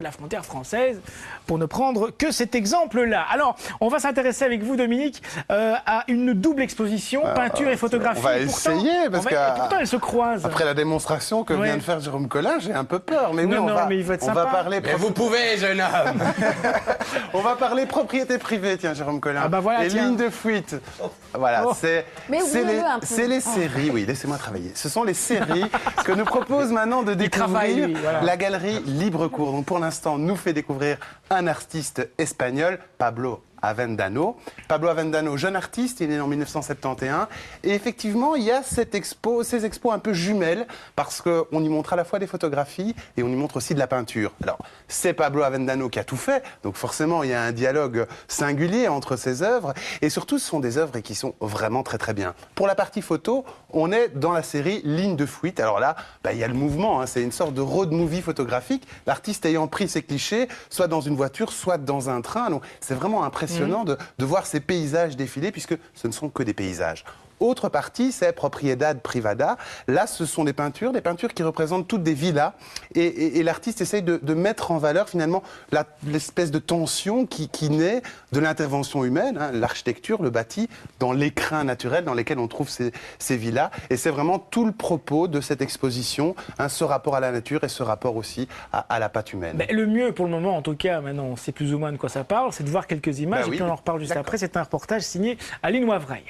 la frontière française, pour ne prendre que cet exemple-là. Alors, on va s'intéresser avec vous, Dominique, à une double exposition, peinture et photographie. On va essayer, parce que pourtant, elles se croisent. Après la démonstration que vient de faire Jérôme Collin, j'ai un peu peur. Mais oui, on va parler... Mais vous pouvez, jeune homme. On va parler propriété privée, tiens, Jérôme Collin. Ah bah voilà, et lignes de fuite. Voilà, c'est les séries, oui, laissez-moi travailler. Ce sont les séries que nous propose maintenant de découvrir la galerie Librecours. Donc pour l'instant, nous fait découvrir un artiste espagnol, Pablo Avendano. Pablo Avendano, jeune artiste, il est né en 1971. Et effectivement, il y a ces expos un peu jumelles, parce qu'on y montre à la fois des photographies et on y montre aussi de la peinture. Alors, c'est Pablo Avendano qui a tout fait, donc forcément, il y a un dialogue singulier entre ses œuvres. Et surtout, ce sont des œuvres qui sont vraiment très très bien. Pour la partie photo, on est dans la série Ligne de fuite. Alors là, il y a le mouvement, hein, c'est une sorte de road movie photographique, l'artiste ayant pris ses clichés, soit dans une voiture, soit dans un train. Donc, c'est vraiment impressionnant de voir ces paysages défiler, puisque ce ne sont que des paysages. Autre partie, c'est Propriedad Privada. Là, ce sont des peintures qui représentent toutes des villas. Et l'artiste essaye de mettre en valeur, finalement, l'espèce de tension qui naît de l'intervention humaine, hein, l'architecture, le bâti, dans l'écrin naturel dans lesquels on trouve ces villas. Et c'est vraiment tout le propos de cette exposition, hein, ce rapport à la nature et ce rapport aussi à la patte humaine. Ben, le mieux, pour le moment, en tout cas, maintenant, on sait plus ou moins de quoi ça parle, c'est de voir quelques images, et puis on en reparle juste après. C'est un reportage signé Aline Wavreil.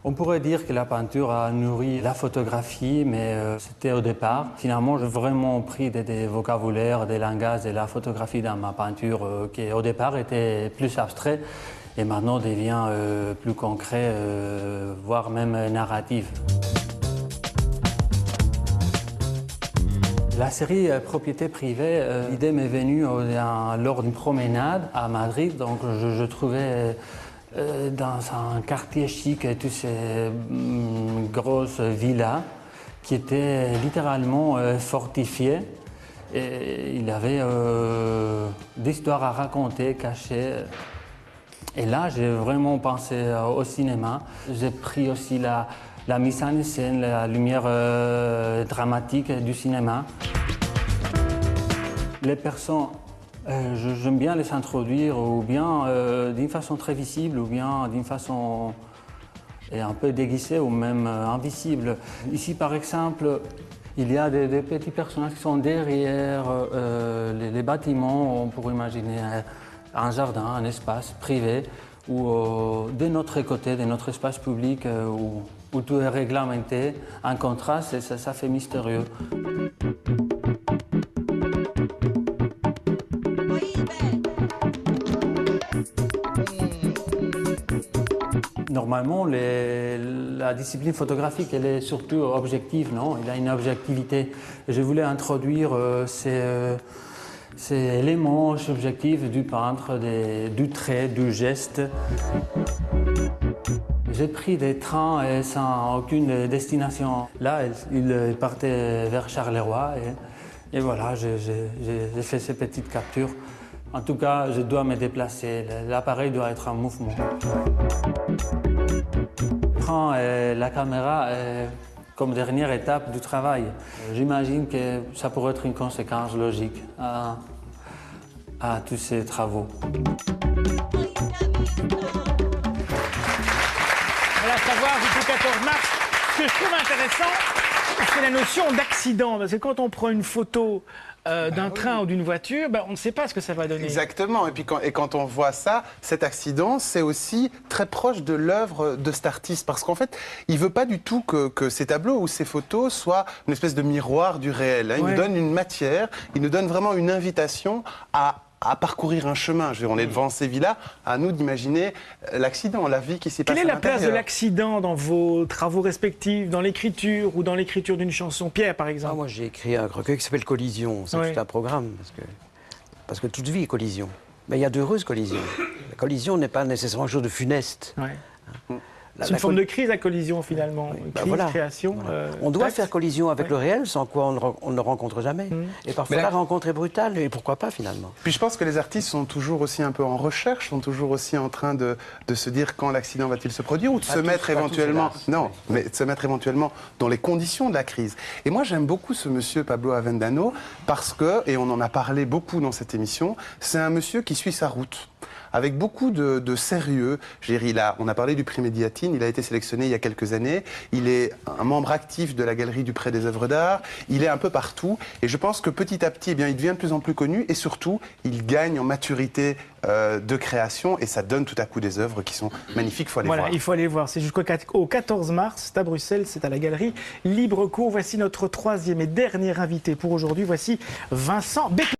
On pourrait dire que la peinture a nourri la photographie, mais c'était au départ. Finalement, j'ai vraiment pris des vocabulaires, des langages de la photographie dans ma peinture qui au départ était plus abstrait et maintenant devient plus concret, voire même narratif. La série Propriété privée, l'idée m'est venue lors d'une promenade à Madrid, donc je trouvais dans un quartier chic toutes ces grosses villas qui étaient littéralement fortifiées. Et il y avait des histoires à raconter, cachées. Et là, j'ai vraiment pensé au cinéma. J'ai pris aussi la mise en scène, la lumière dramatique du cinéma. Les personnes, j'aime bien les introduire ou bien d'une façon très visible ou bien d'une façon un peu déguisée ou même invisible. Ici, par exemple, il y a des petits personnages qui sont derrière les bâtiments. On pourrait imaginer un jardin, un espace privé ou de notre côté, de notre espace public où tout est réglementé, un contraste et ça fait mystérieux. Normalement, la discipline photographique, elle est surtout objective, non? Il a une objectivité. Je voulais introduire ces éléments subjectifs du peintre, du trait, du geste. J'ai pris des trains sans aucune destination. Là, il partait vers Charleroi et voilà, j'ai fait ces petites captures. En tout cas, je dois me déplacer. L'appareil doit être en mouvement. Je prends la caméra comme dernière étape du travail. J'imagine que ça pourrait être une conséquence logique à tous ces travaux. Voilà, savoir jusqu'au 14 mars. Ce que je trouve intéressant, c'est la notion d'accident. Parce que quand on prend une photo d'un train ou d'une voiture, on ne sait pas ce que ça va donner. Exactement. Et puis quand on voit ça, cet accident, c'est aussi très proche de l'œuvre de cet artiste. Parce qu'en fait, il ne veut pas du tout que ces tableaux ou ces photos soient une espèce de miroir du réel. Hein. Il nous donne une matière, il nous donne vraiment une invitation à parcourir un chemin. Je veux dire, on est devant ces villas, à nous d'imaginer l'accident, la vie qui s'y passe à l'intérieur. Quelle est la place de l'accident dans vos travaux respectifs, dans l'écriture ou dans l'écriture d'une chanson? Pierre, par exemple. Moi, j'ai écrit un recueil qui s'appelle Collision. C'est tout un programme, parce que toute vie est collision. Mais il y a d'heureuses collisions. La collision n'est pas nécessairement quelque chose de funeste. C'est une forme de crise à collision finalement, crise, création. Voilà. On doit faire collision avec le réel, sans quoi on ne le rencontre jamais. Et parfois la rencontre est brutale, et pourquoi pas finalement. Puis je pense que les artistes sont toujours aussi un peu en recherche, sont toujours aussi en train de se dire quand l'accident va-t-il se produire, ou de se mettre éventuellement, mais de se mettre éventuellement dans les conditions de la crise. Et moi j'aime beaucoup ce monsieur Pablo Avendano parce que, et on en a parlé beaucoup dans cette émission, c'est un monsieur qui suit sa route. Avec beaucoup de sérieux. On a parlé du prix Médiatine, il a été sélectionné il y a quelques années. Il est un membre actif de la Galerie du Pré des œuvres d'art. Il est un peu partout. Et je pense que petit à petit, il devient de plus en plus connu. Et surtout, il gagne en maturité de création. Et ça donne tout à coup des œuvres qui sont magnifiques. Il faut aller voir. Il faut aller voir. C'est jusqu'au 14 mars. C'est à Bruxelles. C'est à la Galerie Libre Cours. Voici notre troisième et dernier invité pour aujourd'hui. Voici Vincent Beckman.